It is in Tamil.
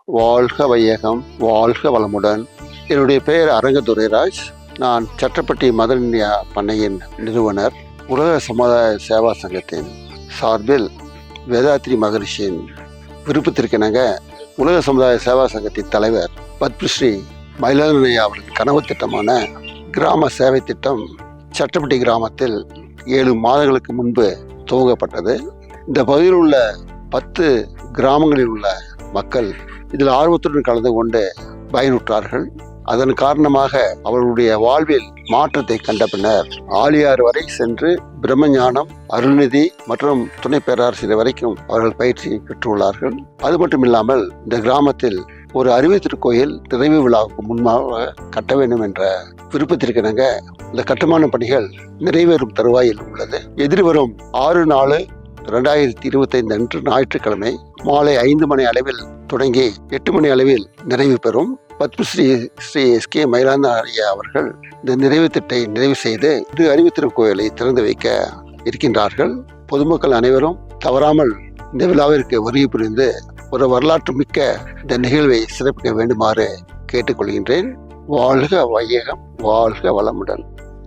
வாழ்க வையகம், வாழ்க வளமுடன். என்னுடைய பெயர் அரங்க துரைராஜ். நான் சட்டப்பட்டி மதர் இந்தியா பண்ணையின் நிறுவனர். உலக சமுதாய சேவா சங்கத்தின் சார்பில் வேதாத்ரி மகரிஷியின் விருப்பத்திற்கிணங்க உலக சமுதாய சேவா சங்கத்தின் தலைவர் பத்மஸ்ரீ மயிலாடுதுறை அவர்களின் கனவு திட்டமான கிராம சேவை திட்டம் சட்டப்பட்டி கிராமத்தில் 7 மாதங்களுக்கு முன்பு துவங்கப்பட்டது. இந்த பகுதியில் உள்ள 10 கிராமங்களில் உள்ள மக்கள் இதில் ஆர்வத்துடன் கலந்து கொண்டு பயனுற்றார்கள். அதன் காரணமாக அவர்களுடைய வாழ்வில் மாற்றத்தை கண்ட பின்னர் ஆழியாறு வரை சென்று பிரம்மஞானம், அருள்நிதி மற்றும் துணை பேராசிரியர் வரைக்கும் அவர்கள் பயிற்சி பெற்றுள்ளார்கள். அது மட்டும் இல்லாமல் இந்த கிராமத்தில் ஒரு அறிவு திருக்கோயில் நிறைவு விழாவுக்கு முன்பாக கட்ட வேண்டும் என்ற விருப்பத்திற்கிணங்க இந்த கட்டுமான பணிகள் நிறைவேறும் தருவாயில் உள்ளது. எதிர்வரும் 6/4/2025 அன்று ஞாயிற்றுக்கிழமை மாலை 5 மணி அளவில் தொடங்கி 8 மணி அளவில் நிறைவு பெறும். பத்மஸ்ரீ ஸ்ரீ எஸ்.கே. மயிலாடுதுறை அவர்கள் இந்த நிறைவு திட்டத்தை நிறைவு செய்து இது அறிவு திருக்கோயிலை திறந்து வைக்க இருக்கின்றார்கள். பொதுமக்கள் அனைவரும் தவறாமல் இந்த விழாவிற்கு வருகை புரிந்து ஒரு வரலாற்று மிக்க இந்த நிகழ்வை சிறப்பிக்க வேண்டுமாறு கேட்டுக்கொள்கின்றேன். வாழ்க வையகம், வாழ்க வளமுடன்.